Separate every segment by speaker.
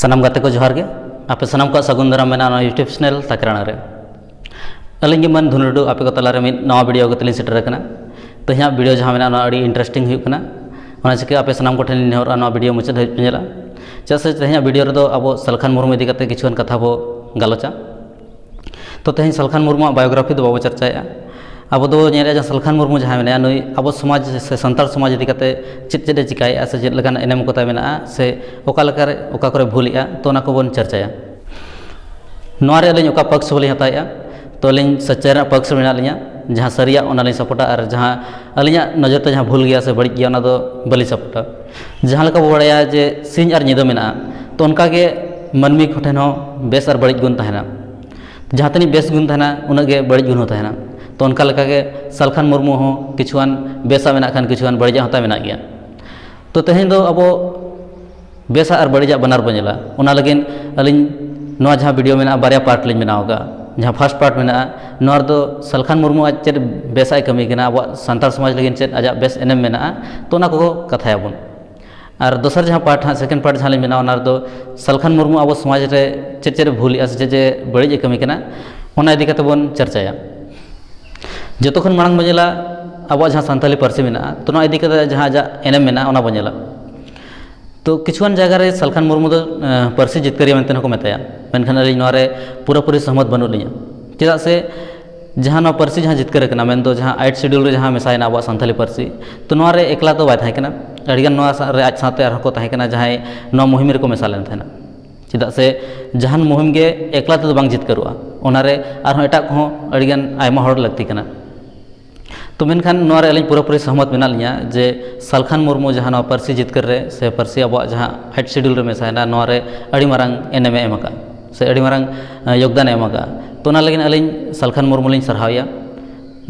Speaker 1: सनाम गाते को जोहार गे आपे सनाम को सगुन दाराम मेना यूट्यूब चैनल ताकराना रे अलिंग मन धुनुडु आपे को तलारे मिद नवा वीडियो को तलिंग सेटर कना तहिया वीडियो जहां मेना अड़ी इंटरेस्टिंग हुई कना ओना चिके आपे सनाम को ठेन नेहर नवा वीडियो मुचाद हज पेला चेसे तहिया वीडियो रे दो अब सलखान मुर्मू इदी कते किछुन कथा बो गालोचा तो तहिन सलखान मुर्मू बायोग्राफी दो बाबो चर्चाया अब दो नेरे जहां सलखान मुर्मू जहां मेना नई अब समाज से संताल समाज इदी कते चित चित चिकाया से चेत लगान एनेम को मेना से ओका लकारे ओका करे भूलिया तो ना को बन चर्चाया नोरे अलिंग ओका पक्ष बोली हताया तो अलिंग सच्चाई पक्ष मेना लिया जहाँ सरिया ओना सपोर्टा और जहाँ अलिंग नजर ते जहाँ भूल गया से बड़ी गया ओना दो बलि सपोर्टा जहाँ लका बड़ाया जे सिंह और निदा मेना तो उनका के मनमी कोठेन हो बेस और बड़ी गुण तहना जहाँ तनी बेस गुण तहना उनगे बड़ी गुण हो तहना तो उनका लका के सलखान मुर्मू हो किछुआन बेसा मेना खान किछुआन बड़िया होता मेना गया तो तेहें दो अब बेसा और बड़िया बनार बनेला उना लगिन अलिंग नवा जहाँ वीडियो मेना बारिया पार्ट लिंग बनाओगा जहाँ फर्स्ट पार्ट में नोर दो सलखान मुर्मू आज चेद बेसाय कमी कना अब संताल समाज लगिन चेद आज बेस एनेम मेना तो ना को कथायाबन और दोसर जहाँ पार्ट हाँ सेकेंड पार्ट जहाँ लिंग बनाओ दो सलखान मुर्मू अब समाज रे चेद चेद भूल जे बड़ी कमी कना ओना इदी कते बन चर्चाया जतोखन मांग बनेला अब जहाँ सानताली पार्सी मेना तो ना इदी कते जहाँ आज एनेम मेना ओना बनेला तो किछुआन जगह रे सलखान मुर्मू दो पार्सी जितकरिया मेनते को मेताया मेनखान अली नोरे पूरा पूरी सहमत बनु लिया चेदा से जहाँ ना पार्सी जहाँ जितकर कना मेन दो जहाँ 8 शेड्यूल रे जहाँ मेसायना अब सानताली पार्सी तो नोरे एकला तो बाय थाय कना अड़िगन नोआ रे आज साथे आर को थाय कना जहाँ नो मुहिम रे को मेसा लेन थाना चेदा से जहाँ मुहिम गे एकला तो बांग जितकरुआ ओनारे आर एटा को अड़िगन आयमा हड़ लगती कना तो मेनखान नोरे अलिंग पूरा पूरी सहमत मेना लिया जे सलखान मुर्मू जहाँ नोआ पार्सी जितकर रे से पार्सी अब जहाँ 8 शेड्यूल रे मेसायना नोरे अड़ी मारांग एनेमे एमका से अड़ी मारांग योगदान एमका तो ना लगिन अलिंग सलखान मुर्मू लिंग सरहावया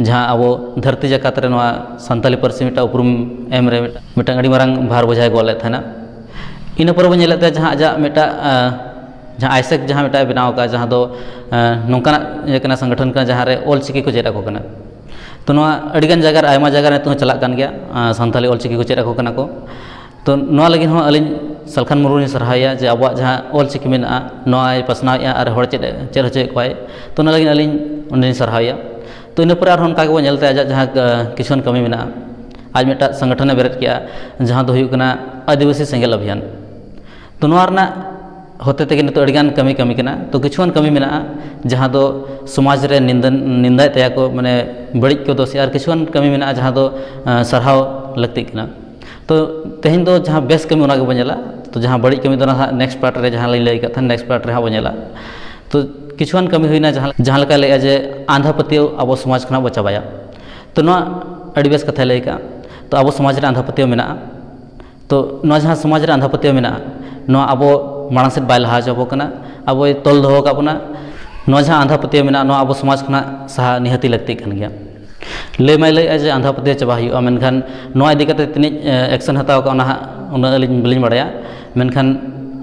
Speaker 1: जहाँ अब धरती जाकात रे नोआ सानताली पार्सी मिटा उपरुम एम रे मिटा अड़ी मारांग भार बोझाय गोले थाना इन पर बनेलते जहाँ आजा मिटा जहाँ आइसेक जहाँ मिटा बनाव का जहाँ दो नौकाना संगठन का जहाँ रे ऑलचिकी को चेदा को कना तो नोआ अड़िगन जगह आयमा जगह तो चला कान गया सानताली ऑलचिकी को चेदा को कना को तो नोआ लगिन हो अलिंग सलखान मुर्मू सरहाया जे अब जहाँ ऑलचिकी मेना नोआ पसनाया और हड़ चेद हचे कोई तो ना लगिन अलिंग उन्हें सरहाया तो इन पर और उनका के नेलते आज जहाँ किछुन कमी मेना आज मिटा संगठन बेरेद किया जहाँ दो हुयुग कना आदिवासी सेंगेल अभियान तो नोआ रना होते तक नितो अड़िगान कमी कमी कना तो किछुआन कमी मेना जहाँ दो समाज रे निंदा तया को माने बड़ी को दोषी और किछुआन कमी मेना जहाँ दो सरहाव लगती कना तो तेहें दो जहाँ बेस कमी उना के बनेला तो जहाँ बड़ी कमी दो ना नेक्स्ट पार्ट रे जहाँ लई का था नेक्स्ट पार्ट रे हाँ बनेला तो किछुआन कमी हुईना जहाँ लका ले जे आंधा पतियो अब समाज खना बचाबाया तो नोआ अड़ी बेस कथा लई का तो अब समाज रे आंधा पतियो मेना तो नोआ जहाँ समाज रे आंधा पतियो मेना नोआ अब मांग से बाय लहा चाबो कना अब तोल दो का बना नोआ जहाँ आंधा पतियो मेना नोआ अब समाज खना सहा निहती लगती कन गया ले मैं ले जे आंधा पतियो चाबा हुआ मेनखान नोआ इदी कते तिनी एक्शन हताव का उना अलिंग बलिंग बड़ाया मेनखान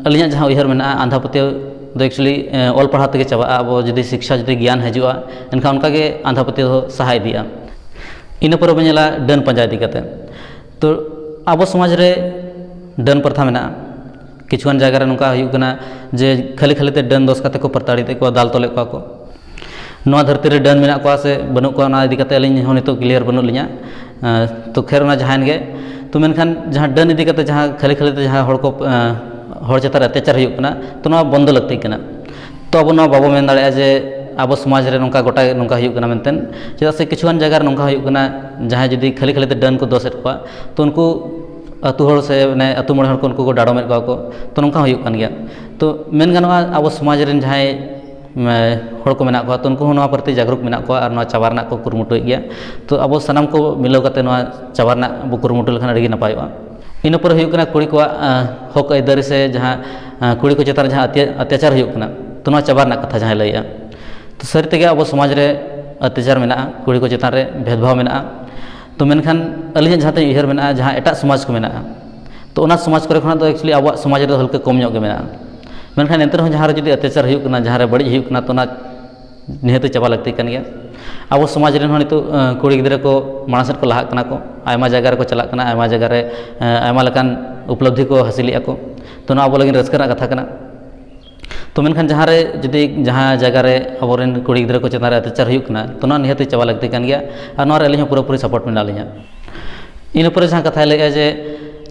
Speaker 1: अलिंग जहाँ उयहर मेना आंधा पतियो दो एक्चुअली ऑल पढ़ा तक चाबा अब जदि शिक्षा जदि ज्ञान हजुआ एनखान उनका के आंधा पतियो सहा इदिया इन पर बनेला डन पंजा इदी कते तो अब समाज रे डन प्रथा मेना किछुआन जगह नौका हुयुगना जे खाली खाली ते डन दोष कते को प्रताड़ित को दाल तोले को नोआ धरती रे डन मेना को से बनु को ना इदी कते अलिंग हो नितो क्लियर बनु लिया तो खैर ना जहान गे तो मेनखान जहाँ डन इदी कते जहाँ खाली खाली ते जहाँ हड़ को हड़ चेतार अत्याचार हुयुगना तो नोआ बंद लगती कना तो अब नोआ बाबो मेन दाड़े जे अब समाज रे नौका गोटा नौका हुयुगना मेनतेन चेदा से किछुआन जगह नौका हुयुगना जहाँ जदि खाली खाली ते डन को दोषेत को तो उनको अतु हड़ से ने अतु मोड़ हड़ को उनको को डाड़ोमेद को तो नौका हुयुग कान गया तो मेन गानोगा अब समाज रे जहाँ हड़ को मेना को तो उनको नोआ प्रति जागरूक मेना को और नोआ चाबारना को कुरुमुटुय गया तो अब सनाम को मिलाव कते नोआ चाबारना बो कुरुमुटु लेखान अड़ी नपायवा इन पर हुयुग कना कुड़ी को हक आइदारी से जहाँ कुड़ी को चेतान जहाँ अत्याचार हुयुग कना तो नोआ चाबारना कथा जहाँ लैया तो सारी तेगे अब समाज रे अत्याचार मेना कुड़ी को चेतान रे भेदभाव मेना तो मेनखान अलिंग जहाँ उयहर मेना जहाँ एटा समाज को मेना तो उना समाज करे खना तो एक्चुअली अब समाज रे हल्का कम गे मेना मेनखान एंतर जहाँ जदि अत्याचार हुयुग कना जहाँ रे बड़ी हुयुग कना तो ना निहत चाबा लगती कन गया अब समाज रे नितो कुड़ी गिद्रा को मांग सेद को लहा कना को आयमा जगह रे को चला कना आयमा जगह रे आयमा लकान उपलब्धि को हासिल को तो ना अब लगिन रस्कर कथा कना तो मेनखान जहाँ रे जुदी जहाँ जगह रे अबोरेन कुड़ी गिद्रा को चेतान रे अत्याचार हुयुक कना तो ना निहत चाबा लगती कान गया और नोर अलिंग पूरा सपोर्ट मेना लिया इन पर जहाँ कथा लगे जे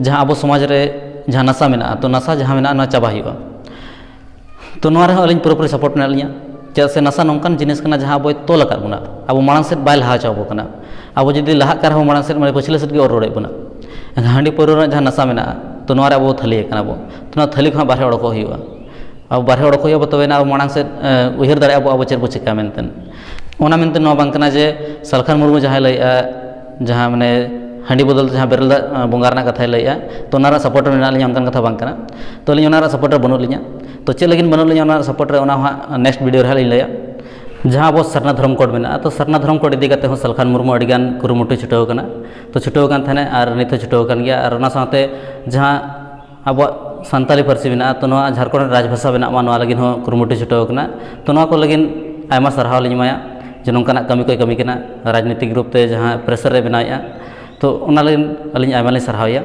Speaker 1: जहाँ अब समाज रे जहाँ नशा मेना तो नशा जहाँ मेना ना चाबा हुआ तो नोर अलिंग पूरा सपोर्ट मेना लिया चेदा से नशा नौकान जिनिस कना जहाँ अब तोल अकाद बोना अब मांग सेद बाय लहा चाबो कना अब जुदी लहा कर मांग सेद माने पछिले सेद और रोड़े बना हांडी पौर जहाँ नशा मेना तो नोर अब थली कना बो तो ना थली खा बारे ओडको हुआ अब बारे ओडको हुआ तब अब मांग सेद उहर दाड़े अब चेद बो चिका मेनतेन ओना मेनते नो बांग कना जे सलखान मुर्मू जहाँ लैया जहाँ माने हांडी बदल जहाँ बेरल बंगा रना कथा लैया तो ना सपोर्टर मेना लिया उनकान कथा बांग कना तो अलिंग ओना सपोर्टर बनू लिया तो चेद लगिन बनू लिया ओना सपोर्टर ओना नेक्स्ट वीडियो रे लिंग लैया जहाँ अब सरना धर्म कोड मेना तो सरना धर्म कोड इदी कते सलखान मुर्मू अडिगान कुरुमुटु छुटाव कना तो छुटाव कान थाने और नित छुटाव कान गया और ओना साथे जहाँ अब सानताली पार्सी मेना तो नोआ झारखंड राजभाषा बना मा लगिन हो कुरुमुटु छुटाव कना तो नोआ को लगिन आयमा सरहाव लिंग माया जे नोंकाना कमी कोई कमी कना राजनीतिक रूप ते जहाँ प्रेसर रे बनाया तो उना लगिन अलिंग आयमा लिंग सरहावया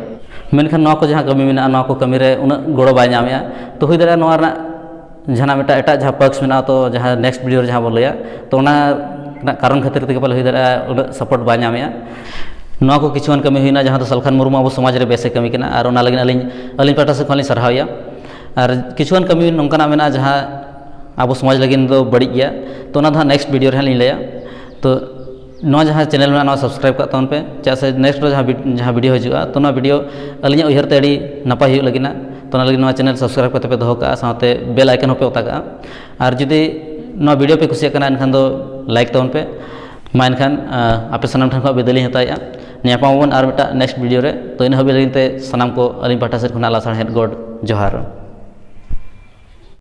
Speaker 1: मेनखान नोआ को जहाँ कमी मेना नोआ को कमी रे उना गोड़ो बाय नामया तो हुई दाड़ा नोआ रना जहाँ मेटा एटा जहाँ पक्ष में तो जहाँ नेक्स्ट वीडियो जहाँ बोल लिया तो कारण खातिर तक पाले हुई दाड़ा उना सपोर्ट बाय नामया नोआ को किछुआन कमी हुईना जहाँ तो सलखान मुर्मू अब समाज रे बेसे कमी कना और उना लगिन अलिंग पाटा से खाली सरहावया और किछुआन कमी नोंकाना मेना जहाँ अब समाज लगिन दो बड़ी गया तो उना नेक्स्ट वीडियो रे लिंग लैया तो नोआ जहाँ चैनल में सब्सक्राइब का तौन पे चा से नेक्स्ट जहाँ वीडियो हजूगा तो वीडियो अलिंग उहर ते अड़ी नपाय हुई लगिना तो ना लगिन चैनल सब्सक्राइब करते पे दोहो का साथे बेल आइकन पे ओता का और जुदी ना वीडियो पे कुसिया कना एनखान दो लाइक तौन पे मा एनखान आपे सनाम ठन को बिदली हताया न्यापामोन और मिटा नेक्स्ट वीडियो रे तो इन हबी लगिन ते सनाम को अलिंग पाटा से खुना लासाण हेड गॉड जोहार।